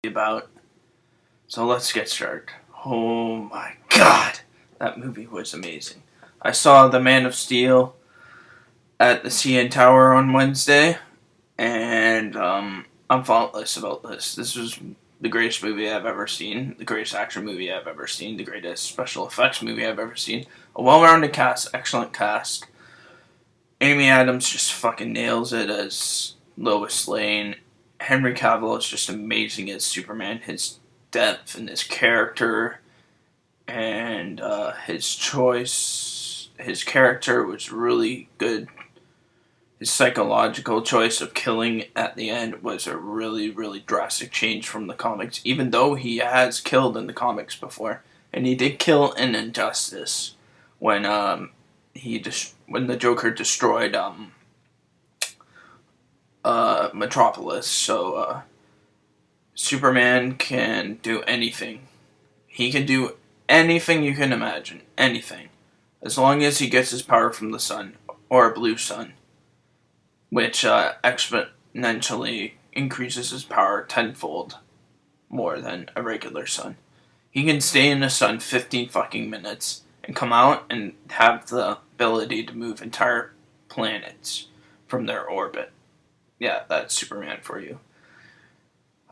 about. So let's get started. Oh my god, that movie was amazing. I saw The Man of Steel at the CN Tower on Wednesday, and I'm faultless about this. This was the greatest movie I've ever seen, the greatest action movie I've ever seen, the greatest special effects movie I've ever seen. A well-rounded cast, excellent cast. Amy Adams just fucking nails it as Lois Lane. Henry Cavill is just amazing as Superman. His depth and his character and his choice, his character was really good. His psychological choice of killing at the end was a really, really drastic change from the comics, even though he has killed in the comics before. And he did kill in Injustice when when the Joker destroyed Metropolis. So Superman can do anything. He can do anything you can imagine. Anything. As long as he gets his power from the sun. Or a blue sun. Which exponentially increases his power tenfold more than a regular sun. He can stay in the sun 15 fucking minutes and come out and have the ability to move entire planets from their orbit. Yeah, that's Superman for you.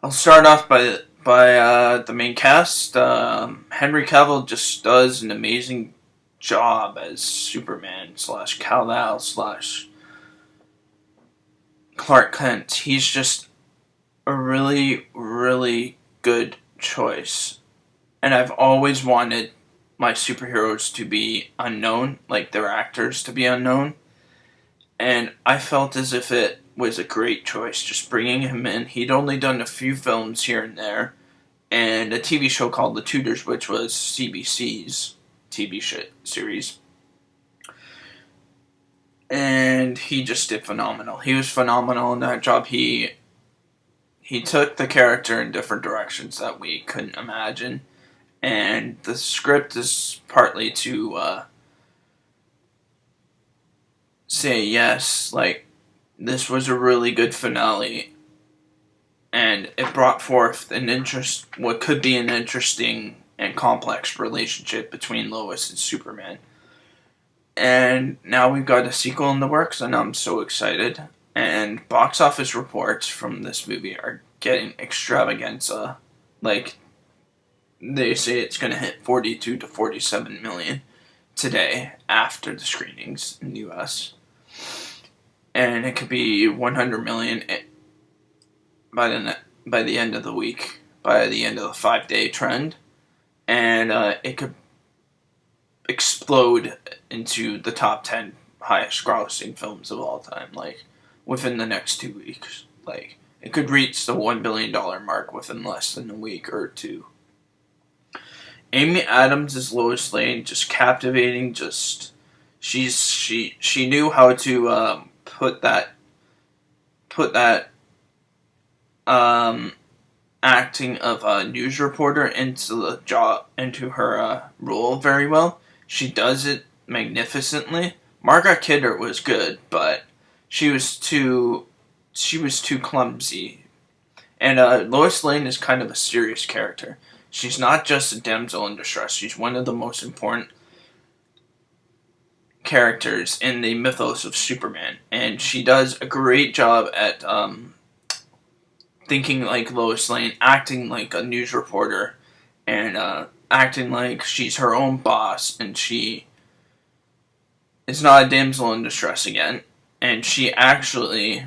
I'll start off by the main cast. Henry Cavill just does an amazing job as Superman / Kal-El / Clark Kent. He's just a really, really good choice. And I've always wanted my superheroes to be unknown, like their actors to be unknown. And I felt as if it was a great choice, just bringing him in. He'd only done a few films here and there, and a TV show called The Tudors, which was CBC's TV series. And he just did phenomenal. He was phenomenal in that job. He took the character in different directions that we couldn't imagine. And the script is partly to say yes, like, this was a really good finale, and it brought forth what could be an interesting and complex relationship between Lois and Superman. And now we've got a sequel in the works, and I'm so excited. And box office reports from this movie are getting extravaganza. Like, they say it's going to hit 42 to 47 million today after the screenings in the US. And it could be 100 million by the end of the week, by the end of the 5-day trend. And it could explode into the top 10 highest grossing films of all time, like, within the next 2 weeks. Like, it could reach the $1 billion mark within less than a week or two. Amy Adams is Lois Lane, just captivating, just, she knew how to, put that acting of a news reporter into her role very well. She does it magnificently. Margaret Kidder was good, but she was too clumsy. And Lois Lane is kind of a serious character. She's not just a damsel in distress. She's one of the most important characters in the mythos of Superman, and she does a great job at thinking like Lois Lane, acting like a news reporter, and acting like she's her own boss, and she is not a damsel in distress again. And she actually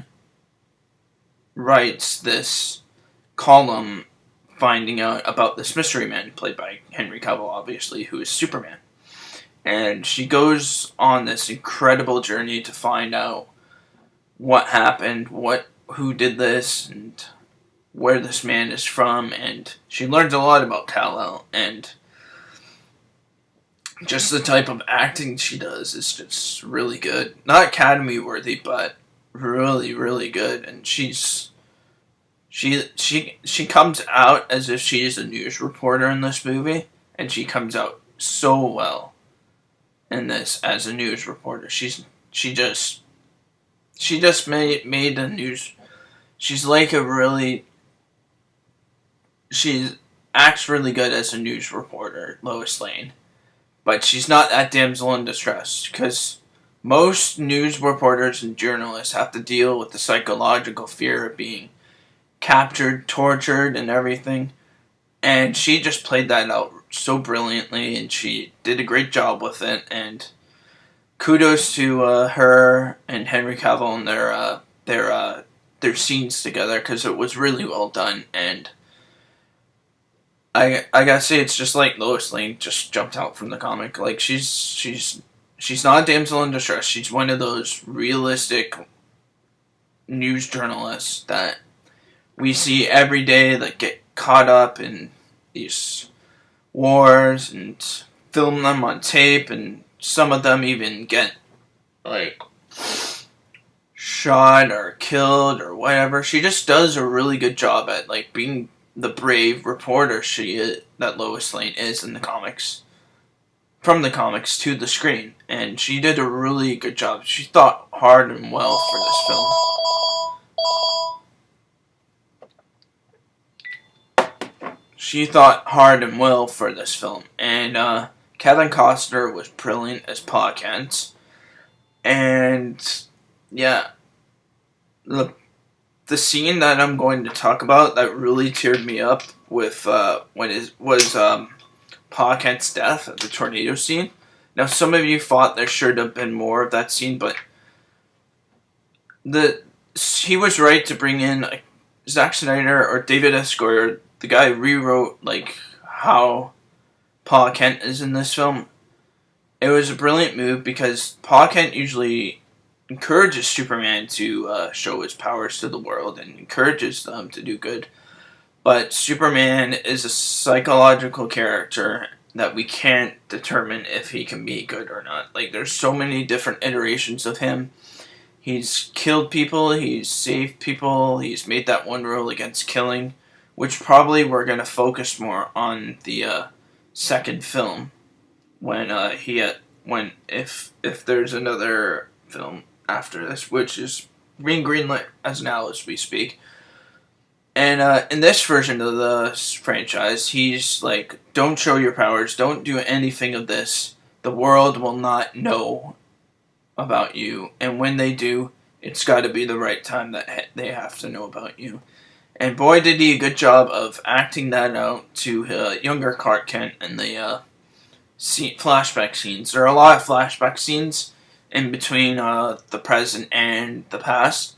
writes this column finding out about this mystery man, played by Henry Cavill, obviously, who is Superman. And she goes on this incredible journey to find out what happened, who did this, and where this man is from. And she learns a lot about Kal-El, and just the type of acting she does is just really good. Not Academy worthy, but really, really good. And she comes out as if she is a news reporter in this movie, and she comes out so well in this as a news reporter. She just made the news. She's like a really she acts really good as a news reporter, Lois Lane, but she's not that damsel in distress, because most news reporters and journalists have to deal with the psychological fear of being captured, tortured, and everything. And she just played that out so brilliantly, and she did a great job with it. And kudos to her and Henry Cavill and their scenes together, because it was really well done. And I gotta say, it's just like Lois Lane just jumped out from the comic. Like she's not a damsel in distress. She's one of those realistic news journalists that we see every day that get caught up in these wars and film them on tape, and some of them even get like shot or killed or whatever. She just does a really good job at like being the brave reporter she is, that Lois Lane is in the comics. From the comics to the screen, and she did a really good job. She thought hard and well for this film. And Kevin Costner was brilliant as Pa Kent. And yeah, the scene that I'm going to talk about that really teared me up with was Pa Kent's death at the tornado scene. Now, some of you thought there should have been more of that scene, but he was right to bring in Zack Snyder or David S. Goyer. The guy rewrote like how Pa Kent is in this film. It was a brilliant move, because Pa Kent usually encourages Superman to show his powers to the world and encourages them to do good. But Superman is a psychological character that we can't determine if he can be good or not. Like, there's so many different iterations of him. He's killed people, he's saved people, he's made that one rule against killing, which probably we're going to focus more on the second film when if there's another film after this, which is being greenlit as now as we speak. And in this version of the franchise, he's like, don't show your powers, don't do anything of this. The world will not know about you, and when they do, it's got to be the right time that they have to know about you. And boy, did he a good job of acting that out to younger Clark Kent in the flashback scenes. There are a lot of flashback scenes in between the present and the past.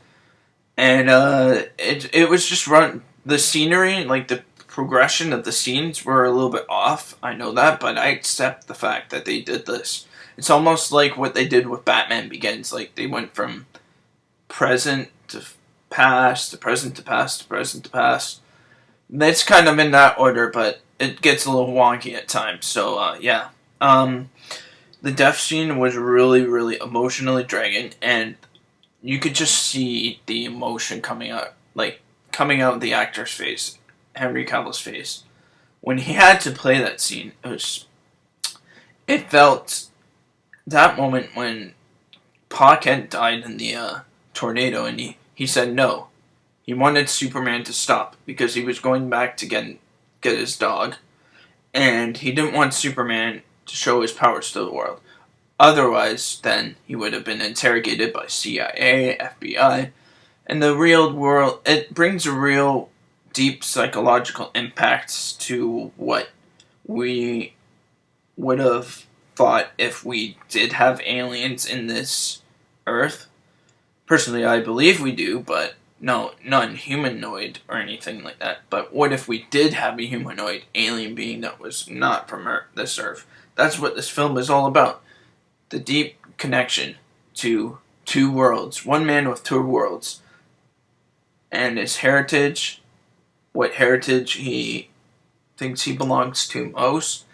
And it was just the scenery, like the progression of the scenes were a little bit off. I know that, but I accept the fact that they did this. It's almost like what they did with Batman Begins. Like, they went from present to past, to present to past, to present to past. It's kind of in that order, but it gets a little wonky at times. So, yeah. The death scene was really, really emotionally dragging, and you could just see the emotion coming out of the actor's face, Henry Cavill's face. When he had to play that scene, it felt, that moment when Pa Kent died in the tornado, and he said no. He wanted Superman to stop because he was going back to get his dog, and he didn't want Superman to show his powers to the world. Otherwise, then he would have been interrogated by CIA, FBI, and the real world. It brings a real deep psychological impact to what we would have thought if we did have aliens in this Earth. Personally, I believe we do, but no, none humanoid or anything like that. But what if we did have a humanoid alien being that was not from this Earth? That's what this film is all about. The deep connection to two worlds. One man with two worlds. And his heritage, what heritage he thinks he belongs to most.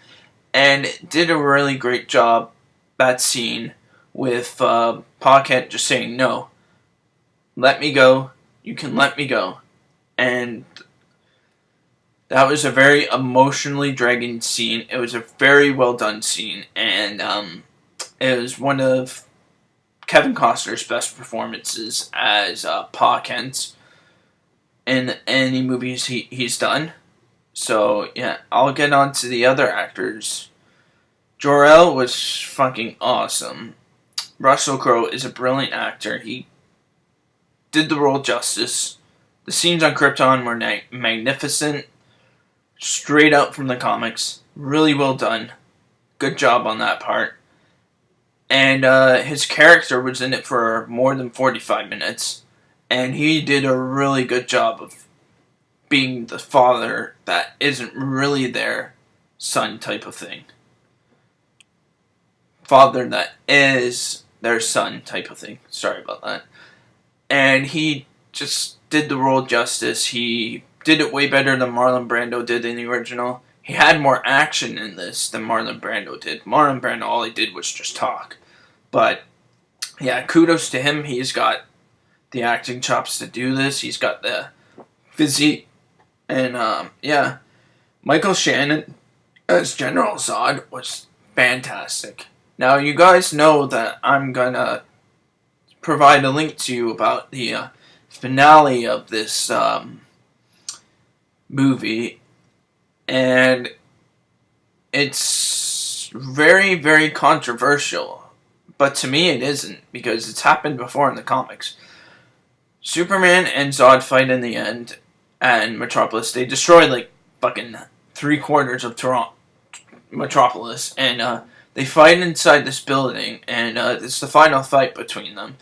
And it did a really great job, that scene, with Pa Kent just saying, no, let me go, you can let me go. And that was a very emotionally dragging scene. It was a very well done scene, and it was one of Kevin Costner's best performances as Pa Kent in any movies he's done. So, yeah, I'll get on to the other actors. Jor-El was fucking awesome. Russell Crowe is a brilliant actor. He did the role justice. The scenes on Krypton were magnificent. Straight out from the comics. Really well done. Good job on that part. And his character was in it for more than 45 minutes. And he did a really good job of being the father that isn't really their son type of thing. Father that is their son type of thing. Sorry about that. And he just did the role justice. He did it way better than Marlon Brando did in the original. He had more action in this than Marlon Brando did. Marlon Brando, all he did was just talk. But, yeah, kudos to him. He's got the acting chops to do this. He's got the physique. And, yeah, Michael Shannon as General Zod was fantastic. Now, you guys know that I'm gonna provide a link to you about the finale of this movie, and it's very, very controversial. But to me, it isn't, because it's happened before in the comics. Superman and Zod fight in the end, and Metropolis. They destroy like fucking 3/4 of Metropolis, and they fight inside this building, and it's the final fight between them.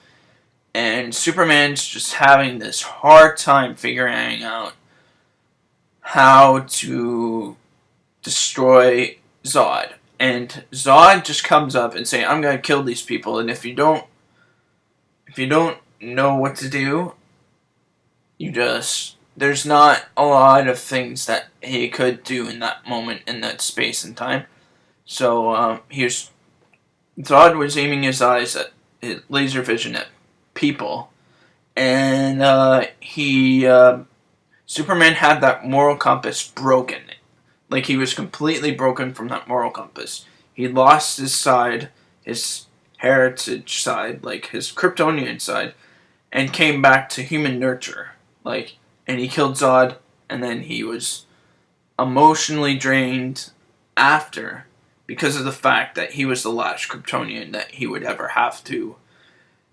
And Superman's just having this hard time figuring out how to destroy Zod. And Zod just comes up and saying, "I'm gonna kill these people, and if you don't know what to do, there's not a lot of things that he could do in that moment, in that space and time." So Zod was aiming his eyes at laser vision at people, and Superman had that moral compass broken. Like, he was completely broken from that moral compass. He lost his side, his heritage side, like his Kryptonian side, and came back to human nurture. Like, and he killed Zod, and then he was emotionally drained after, because of the fact that he was the last Kryptonian that he would ever have to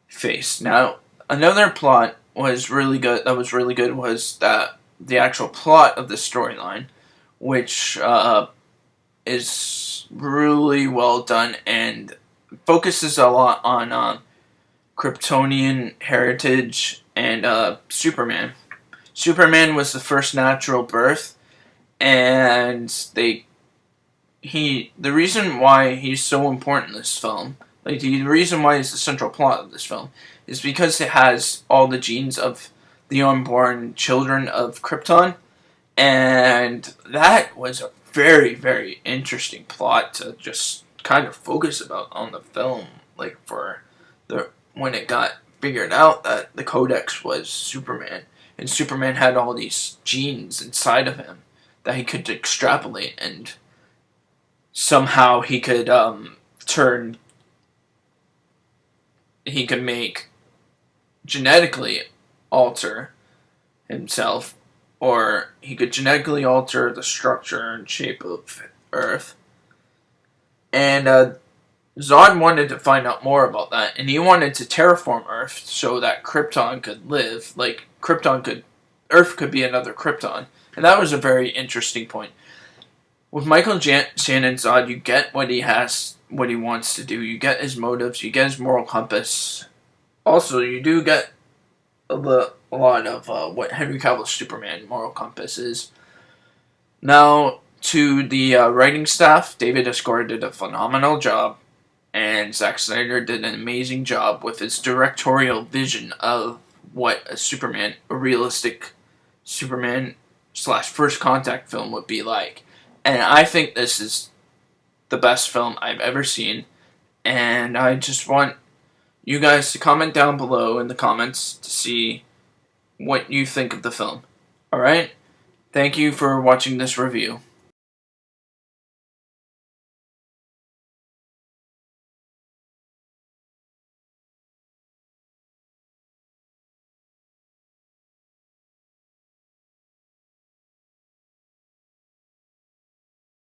face. Now, another plot was really good. That was really good was that the actual plot of the storyline, which is really well done and focuses a lot on Kryptonian heritage and Superman. Superman was the first natural birth, and the reason why he's so important in this film, like the reason why he's the central plot of this film, is because it has all the genes of the unborn children of Krypton, and that was a very, very interesting plot to just kind of focus about on the film, like when it got figured out that the Codex was Superman, and Superman had all these genes inside of him that he could extrapolate, and somehow he could make genetically alter himself, or he could genetically alter the structure and shape of Earth. And Zod wanted to find out more about that, and he wanted to terraform Earth so that Krypton could live. Like, Earth could be another Krypton. And that was a very interesting point. With Michael Shannon's Zod, you get what he wants to do. You get his motives, you get his moral compass. Also, you do get a lot of what Henry Cavill's Superman moral compass is. Now, to the writing staff, David S. Goyer did a phenomenal job, and Zack Snyder did an amazing job with his directorial vision of what a realistic Superman / First Contact film would be like. And I think this is the best film I've ever seen, and I just want you guys to comment down below in the comments to see what you think of the film. Alright? Thank you for watching this review.